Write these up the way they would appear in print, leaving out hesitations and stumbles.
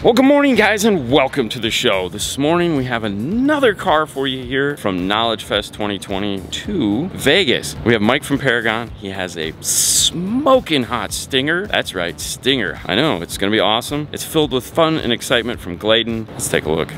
Well, good morning, guys, and welcome to the show. This morning we have another car for you here from Knowledge Fest 2020 to Vegas. We have Mike from Paragon. He has a smoking hot Stinger. That's right, Stinger. I know, it's gonna be awesome. It's filled with fun and excitement from Gladen. Let's take a look.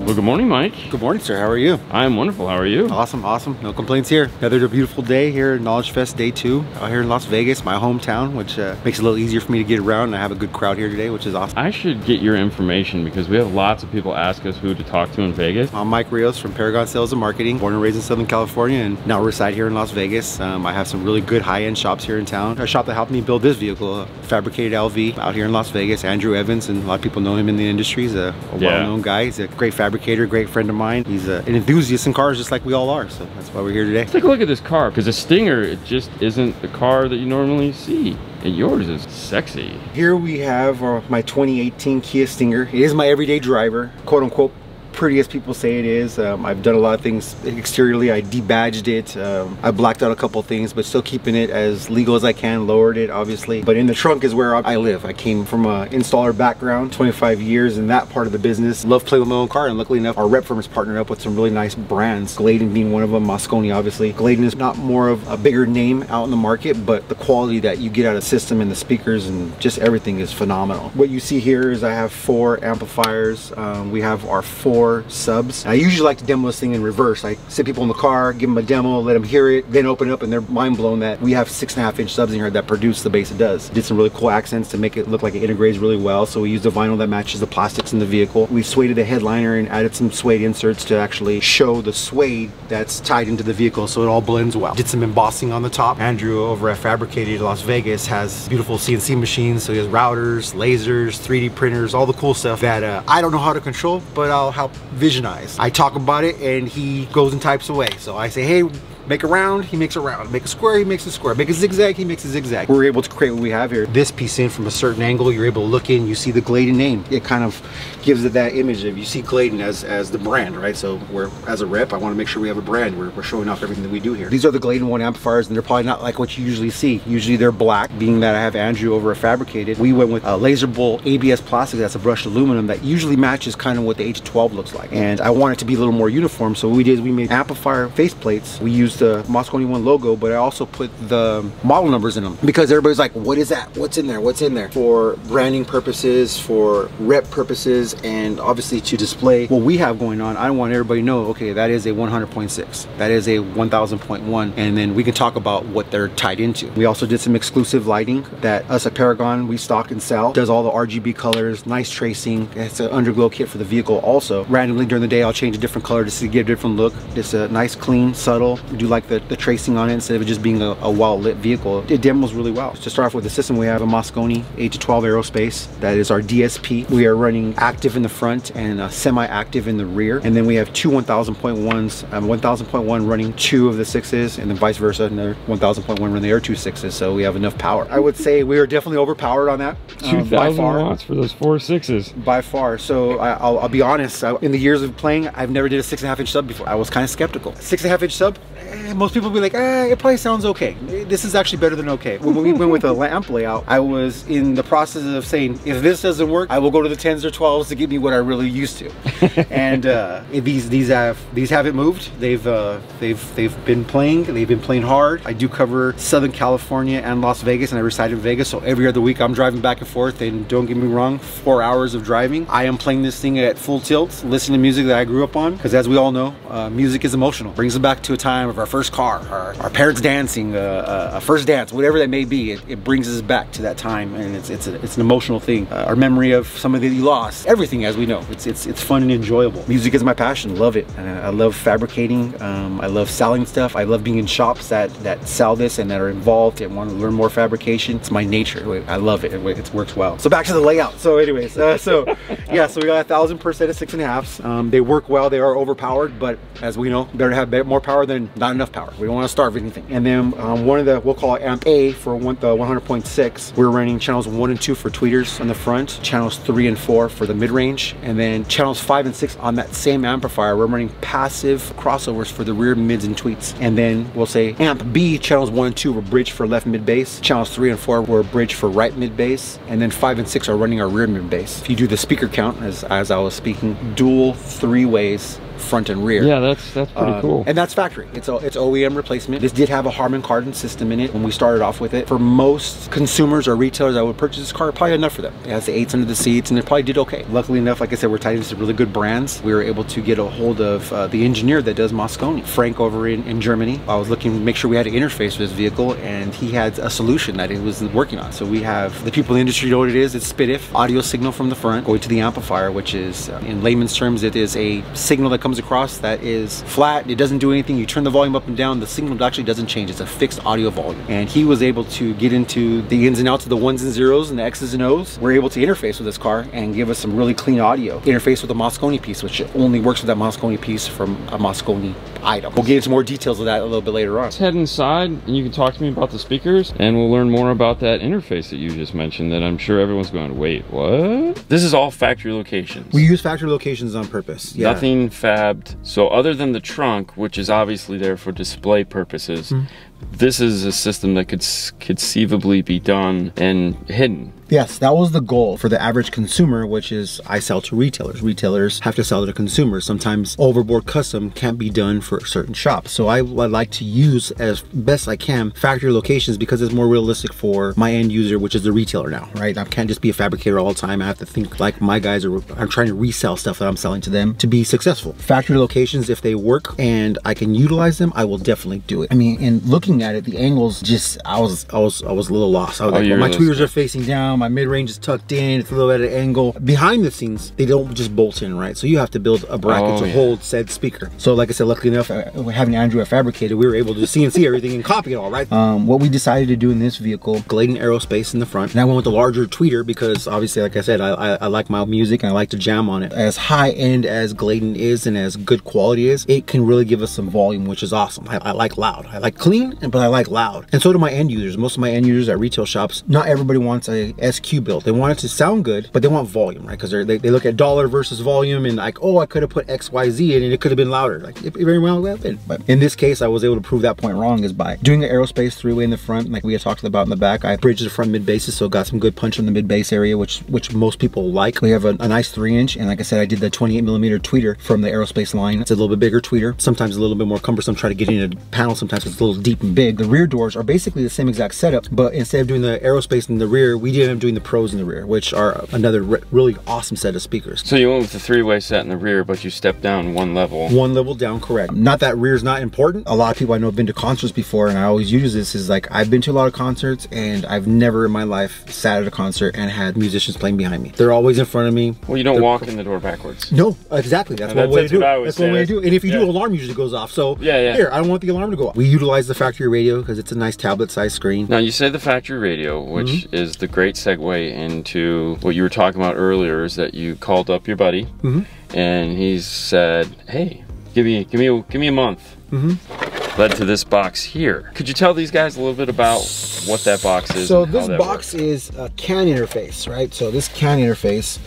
Well, good morning, Mike. Good morning, sir. How are you? I'm wonderful. How are you? Awesome, awesome. No complaints here. Another beautiful day here at Knowledge Fest Day 2 out here in Las Vegas, my hometown, which makes it a little easier for me to get around, and I have a good crowd here today, which is awesome. I should get your information because we have lots of people ask us who to talk to in Vegas. I'm Mike Rios from Paragon Sales and Marketing, born and raised in Southern California, and now reside here in Las Vegas. I have some really good high-end shops here in town. A shop that helped me build this vehicle, a fabricated LV, out here in Las Vegas. Andrew Evans, and a lot of people know him in the industry. He's a well-known guy. He's a great fabricator, great friend of mine. He's an enthusiast in cars just like we all are, so that's why we're here today. Let's take a look at this car, because a Stinger, it just isn't the car that you normally see. And yours is sexy. Here we have my 2018 Kia Stinger. It is my everyday driver, quote unquote. Pretty as people say it is. I've done a lot of things exteriorly. I debadged it. I blacked out a couple things, but still keeping it as legal as I can. Lowered it, obviously. But in the trunk is where I live. I came from an installer background, 25 years in that part of the business. Love playing with my own car, and luckily enough, our rep firm has partnered up with some really nice brands. Gladen being one of them, Mosconi obviously. Gladen is not more of a bigger name out in the market, but the quality that you get out of the system and the speakers and just everything is phenomenal. What you see here is I have 4 amplifiers. We have our 4 subs. I usually like to demo this thing in reverse. I sit people in the car, give them a demo, let them hear it, then open it up, and they're mind blown that we have 6.5-inch subs in here that produce the bass it does. Did some really cool accents to make it look like it integrates really well. So we used a vinyl that matches the plastics in the vehicle. We sueded the headliner and added some suede inserts to actually show the suede that's tied into the vehicle, so it all blends well. Did some embossing on the top. Andrew over at Fabricated Las Vegas has beautiful CNC machines, so he has routers, lasers, 3D printers, all the cool stuff that I don't know how to control, but I'll help visionize. I talk about it and he goes and types away. So I say, hey, make a round, he makes a round. Make a square, he makes a square. Make a zigzag, he makes a zigzag. We're able to create what we have here. This piece in from a certain angle, you're able to look in, you see the Gladen name. It kind of gives it that image of, you see Gladen as the brand, right? So we're, as a rep, I want to make sure we have a brand. We're showing off everything that we do here. These are the Gladen 1 amplifiers, and they're probably not like what you usually see. Usually they're black. Being that I have Andrew over at Fabricated, we went with a laser bowl ABS plastic that's a brushed aluminum that usually matches kind of what the H12 looks like. And I want it to be a little more uniform, so what we did is we made amplifier faceplates. We used the Mosconi 1 logo, but I also put the model numbers in them because everybody's like, what is that? What's in there? What's in there? For branding purposes, for rep purposes, and obviously to display what we have going on. I want everybody to know, okay, that is a 100.6, that is a 1000.1, and then we can talk about what they're tied into. We also did some exclusive lighting that us at Paragon, we stock and sell. Does all the RGB colors, nice tracing. It's an underglow kit for the vehicle also. Randomly during the day, I'll change a different color just to get a different look. It's a nice, clean, subtle. We do like the tracing on it instead of it just being a well-lit vehicle. It demos really well. To start off with the system, we have a Mosconi 8-12 aerospace. That is our DSP. We are running active in the front and semi-active in the rear. And then we have 2 1000.1s, 1000.1 running 2 of the 6s, and then vice versa, another 1000.1 running the other 2 6s. So we have enough power. I would say we are definitely overpowered on that. 2,000 watts for those 4 6s. By far. So I'll be honest, in the years of playing, I've never did a 6.5-inch sub before. I was kind of skeptical. 6.5-inch sub, most people be like, it probably sounds okay. This is actually better than okay. When we went with a lamp layout, I was in the process of saying, if this doesn't work, I will go to the 10s or 12s to give me what I really used to. And these haven't moved. They've been playing. They've been playing hard. I do cover Southern California and Las Vegas, and I reside in Vegas. So every other week I'm driving back and forth. And don't get me wrong, 4 hours of driving. I am playing this thing at full tilt, listening to music that I grew up on. Because as we all know, music is emotional. Brings us back to a time of our first car, our parents dancing, a first dance, whatever that may be. It brings us back to that time, and it's an emotional thing. Our memory of somebody that you lost, everything, as we know. It's fun and enjoyable. Music is my passion. Love it. I love fabricating. I love selling stuff. I love being in shops that sell this and that are involved and want to learn more fabrication. It's my nature. I love it. It works well. So back to the layout. So anyways, yeah, so we got 1,000 per set of 6.5s. They work well. They are overpowered, but as we know, better to have more power than not not enough power. We don't want to starve anything. And then one of the, we'll call it amp A for the 100.6. We're running channels 1 and 2 for tweeters on the front, channels 3 and 4 for the mid-range, and then channels 5 and 6 on that same amplifier. We're running passive crossovers for the rear mids and tweets. And then we'll say amp B, channels 1 and 2 were bridged for left mid bass, channels 3 and 4 were bridged for right mid bass, and then 5 and 6 are running our rear mid bass. If you do the speaker count, as I was speaking, dual 3 ways, front and rear. Yeah, that's pretty cool. And that's factory. It's OEM replacement. This did have a Harman Kardon system in it when we started off with it. For most consumers or retailers that would purchase this car, probably enough for them. It has the 8s under the seats, and it probably did okay. Luckily enough, like I said, we're tied into some really good brands. We were able to get a hold of the engineer that does Mosconi, Frank, over in Germany. I was looking to make sure we had an interface with this vehicle, and he had a solution that he was working on. So we have, the people in the industry know what it is. It's SPDIF, audio signal from the front going to the amplifier, which is, in layman's terms, it is a signal that comes across that is flat. It doesn't do anything. You turn the volume up and down, the signal actually doesn't change. It's a fixed audio volume. And he was able to get into the ins and outs of the 1s and 0s and the X's and O's. We're able to interface with this car and give us some really clean audio. Interface with the Mosconi piece, which only works with that Mosconi piece from a Mosconi item. We'll get into more details of that a little bit later on. Let's head inside and you can talk to me about the speakers, and we'll learn more about that interface that you just mentioned that I'm sure everyone's going, wait, what? This is all factory locations. We use factory locations on purpose. Yeah. Nothing fabbed. So other than the trunk, which is obviously there for display purposes, this is a system that could conceivably be done and hidden. Yes, that was the goal for the average consumer, which is I sell to retailers. Retailers have to sell to consumers. Sometimes overboard custom can't be done for certain shops. So I like to use, as best I can, factory locations because it's more realistic for my end user, which is the retailer now, right? I can't just be a fabricator all the time. I have to think like my guys are. I'm trying to resell stuff that I'm selling to them to be successful. Factory locations, if they work and I can utilize them, I will definitely do it. I mean, in looking at it, the angles just, I was a little lost. I was like, well, my tweeters are facing down, my mid-range is tucked in, it's a little at an angle. Behind the scenes, they don't just bolt in, right? So you have to build a bracket to hold said speaker. So like I said, luckily enough, having Andrew at Fabricator, we were able to CNC everything and copy it all, right? What we decided to do in this vehicle, Gladen Aerospace in the front, and I went with the larger tweeter because obviously, like I said, I like my music and I like to jam on it. As high-end as Gladen is and as good quality is, it can really give us some volume, which is awesome. I like loud. I like clean, but I like loud. And so do my end users. Most of my end users at retail shops, not everybody wants a SQ build. They want it to sound good, but they want volume, right? Because they look at dollar versus volume and like, oh, I could have put XYZ in and it could have been louder. Like, it very well have been. But in this case, I was able to prove that point wrong is by doing an aerospace three-way in the front, like we had talked about in the back. I bridged the front mid basses, so got some good punch on the mid bass area, which most people like. We have a nice 3-inch, and like I said, I did the 28mm tweeter from the aerospace line. It's a little bit bigger tweeter, sometimes a little bit more cumbersome. Try to get in a panel, sometimes it's a little deep and big. The rear doors are basically the same exact setup, but instead of doing the aerospace in the rear, we did end up doing the pros in the rear, which are another really awesome set of speakers. So you went with the three-way set in the rear, but you stepped down one level. One level down, correct. Not that rear is not important. A lot of people I know have been to concerts before, and I always use this is like, I've been to a lot of concerts and I've never in my life sat at a concert and had musicians playing behind me. They're always in front of me. Well, you don't walk in the door backwards. No, exactly. That's one way to do it. That's one way to do it. And if you do, alarm usually goes off. So here, I don't want the alarm to go off. We utilize the factory radio because it's a nice tablet-sized screen. Now you say the factory radio, which is the great segue into what you were talking about earlier, is that you called up your buddy and he said, hey, give me a month. Led to this box here. Could you tell these guys a little bit about what that box is? So this box is a CAN interface, right? So this CAN interface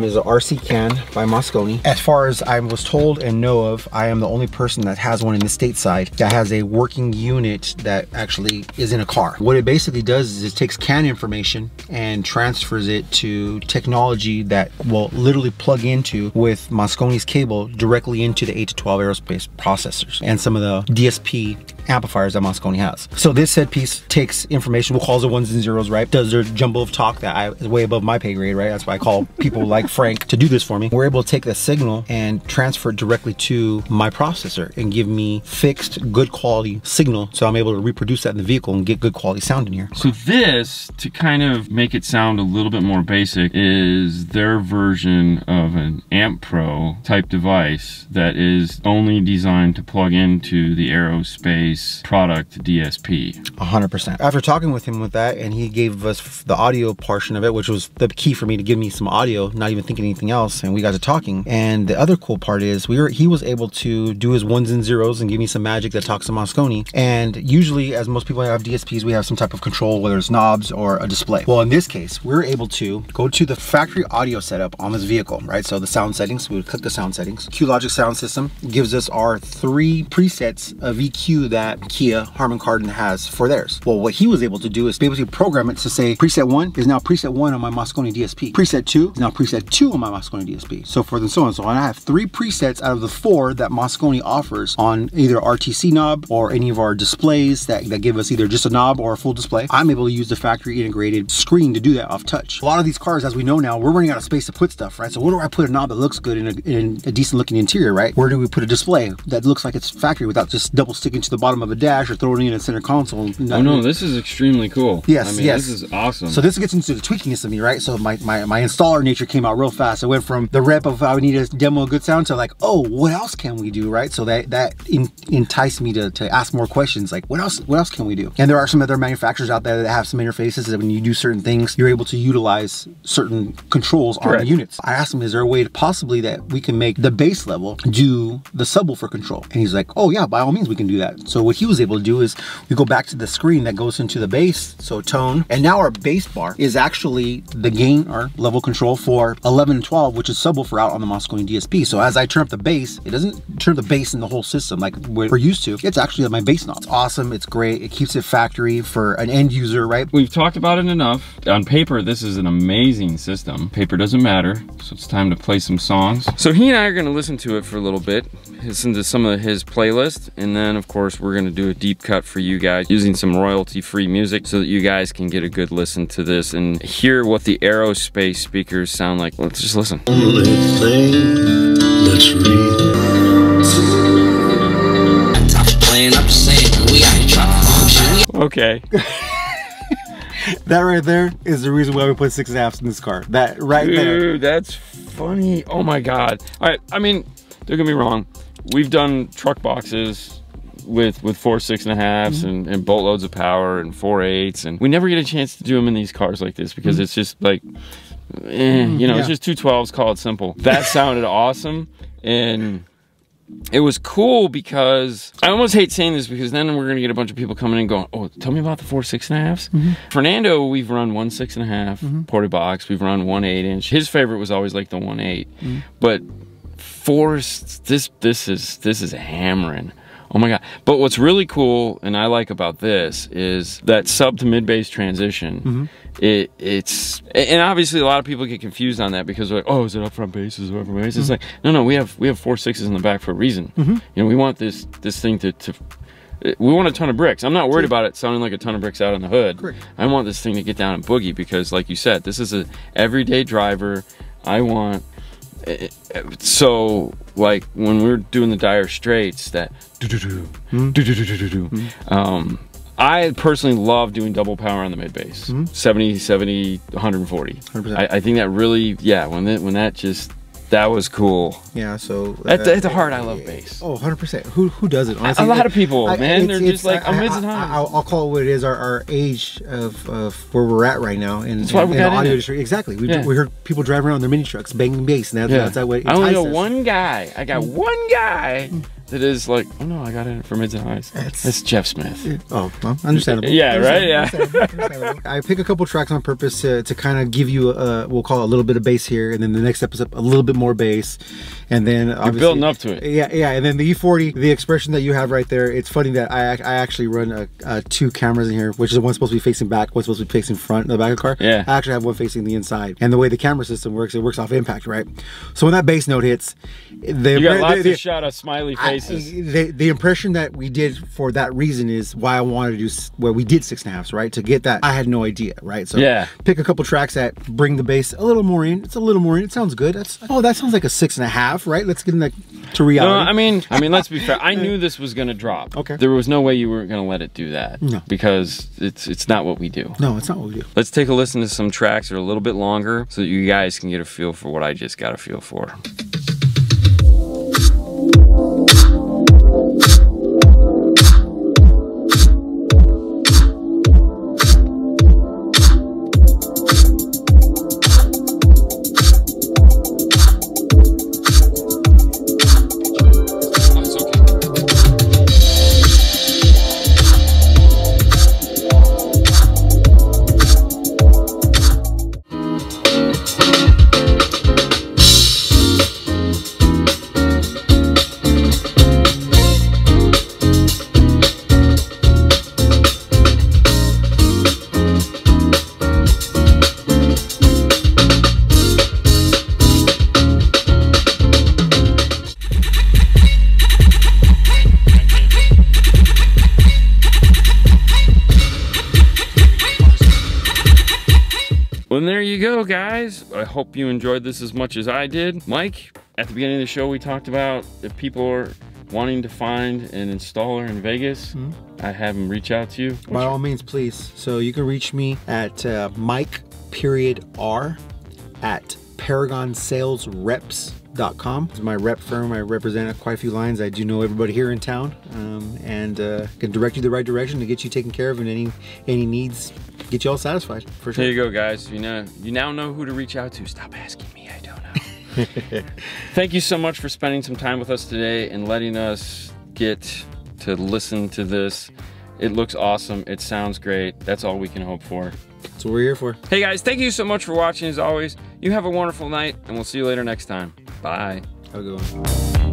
is a RC CAN by Mosconi. As far as I was told and know of, I am the only person that has one in the stateside that has a working unit that actually is in a car. What it basically does is it takes CAN information and transfers it to technology that will literally plug into with Mosconi's cable directly into the 8 to 12 aerospace processors and some of the DSP amplifiers that Mosconi has. So this said piece takes information, we'll call it 1s and 0s, right? Does their jumble of talk that is way above my pay grade, right? That's why I call people like Frank to do this for me. We're able to take the signal and transfer it directly to my processor and give me fixed, good quality signal. So I'm able to reproduce that in the vehicle and get good quality sound in here. So this, to kind of make it sound a little bit more basic, is their version of an Amp Pro type device that is only designed to plug into the aerospace bass product DSP. 100%. After talking with him with that, and he gave us the audio portion of it, which was the key for me to give me some audio, not even thinking anything else, and we got to talking. And the other cool part is he was able to do his ones and zeros and give me some magic that talks to Mosconi. And usually, as most people have DSPs, we have some type of control, whether it's knobs or a display. Well, in this case, we're able to go to the factory audio setup on this vehicle, right? So the sound settings, we would click the sound settings. Q-Logic sound system gives us our 3 presets of EQ that Kia Harman Kardon has for theirs. Well, what he was able to do is be able to program it to say preset 1 is now preset 1 on my Mosconi DSP. Preset 2 is now preset 2 on my Mosconi DSP. So forth and so on. So I have 3 presets out of the 4 that Mosconi offers on either RTC knob or any of our displays that give us either just a knob or a full display. I'm able to use the factory integrated screen to do that off touch. A lot of these cars, as we know now, we're running out of space to put stuff, right? So where do I put a knob that looks good in a decent looking interior, right? Where do we put a display that looks like it's factory without just double sticking to the bottom of a dash or throwing it in a center console? Oh no, this is extremely cool. Yes, I mean, yes. This is awesome. So this gets into the tweakiness of me, right? So my installer nature came out real fast. I went from the rep of I need to demo a good sound to like, oh, what else can we do, right? So that enticed me to ask more questions, like what else can we do? And there are some other manufacturers out there that have some interfaces that when you do certain things, you're able to utilize certain controls on the units. I asked him, is there a way possibly that we can make the bass level do the subwoofer control? And he's like, oh yeah, by all means we can do that. So what he was able to do is we go back to the screen that goes into the bass, so tone, and now our bass bar is actually the gain or level control for 11 and 12, which is subwoofer out on the Mosconi DSP. So as I turn up the bass, it doesn't turn the bass in the whole system like we're used to. It's actually my bass knob. It's awesome, it's great, it keeps it factory for an end user, right? We've talked about it enough. On paper, this is an amazing system. Paper doesn't matter, so it's time to play some songs. So he and I are gonna listen to it for a little bit, listen to some of his playlist, and then of course we're gonna do a deep cut for you guys using some royalty-free music so that you guys can get a good listen to this and hear what the aerospace speakers sound like. Let's just listen. Only thing that's real. Okay. That right there is the reason why we put 6.5s in this car. That right there. Dude, that's funny. Oh my God. All right, I mean, don't get me wrong. We've done truck boxes with 4 6.5s and boatloads of power and 4.8s, and we never get a chance to do them in these cars like this because it's just like, you know, it's just 2 12s, call it simple. That sounded awesome, and it was cool because I almost hate saying this because then we're gonna get a bunch of people coming in going, oh, tell me about the 4 6.5s. Fernando, we've run 1 6.5 porta box, we've run 1 8-inch. His favorite was always like the 1.8, but 4s, this is hammering. Oh my God. But what's really cool and I like about this is that sub to mid bass transition. It's and obviously a lot of people get confused on that because they're like, oh, is it up front bass, is it up front bass? It's like, no, we have 4 6s in the back for a reason. You know, we want this thing to we want a ton of bricks. I'm not worried about it sounding like a ton of bricks out on the hood. Correct. I want this thing to get down and boogie because like you said, this is a everyday driver. I want so like when we're doing the dire straits, that I personally love doing double power on the mid bass, 70 70 140. I think that really, yeah, when that just, that was cool. Yeah, so at the heart, I love bass. Oh, 100%. Who doesn't? Honestly, a lot of people, man, they're just like mids and highs. I'll call it what it is. Our age of where we're at right now, and that's why we got the audio in industry. Exactly. We heard people driving around their mini trucks banging bass, and that's that way. I only know one guy. I got one guy that is like, oh no, I got in it for mids and highs. That's Jeff Smith. Oh, well, understandable. Yeah, right. Yeah. Understandable. I pick a couple tracks on purpose to kind of give you we'll call it a little bit of bass here, and then the next episode a little bit more bass, and then obviously you're building up to it. Yeah, and then the E40, the expression that you have right there. It's funny that I actually run 2 cameras in here, which is one's supposed to be facing back, one's supposed to be facing front in the back of the car. Yeah. I actually have one facing the inside, and the way the camera system works, it works off impact, right? So when that bass note hits, you got lots of shot of smiley faces. The impression that we did for that reason is why I wanted to do where we did 6.5s, right? To get that, I had no idea, right? So yeah, pick a couple tracks that bring the bass a little more in. It's a little more in. It sounds good. That sounds like a 6.5, right? Let's get in to reality. No, I mean, let's be fair. I knew this was gonna drop. Okay. There was no way you weren't gonna let it do that. No. Because it's not what we do. No, it's not what we do. Let's take a listen to some tracks that are a little bit longer so that you guys can get a feel for what I just got a feel for. Well, guys, I hope you enjoyed this as much as I did. Mike, at the beginning of the show, we talked about if people are wanting to find an installer in Vegas, I have them reach out to you. By all means, please. So you can reach me at Mike.R at ParagonSalesReps.com. It's my rep firm. I represent quite a few lines. I do know everybody here in town, and can direct you the right direction to get you taken care of, and any needs, get you all satisfied for sure. There you go, guys. You now know who to reach out to. Stop asking me. I don't know. Thank you so much for spending some time with us today and letting us get to listen to this. It looks awesome. It sounds great. That's all we can hope for. That's what we're here for. Hey guys, thank you so much for watching as always. You have a wonderful night and we'll see you later next time. Bye. Have a good one.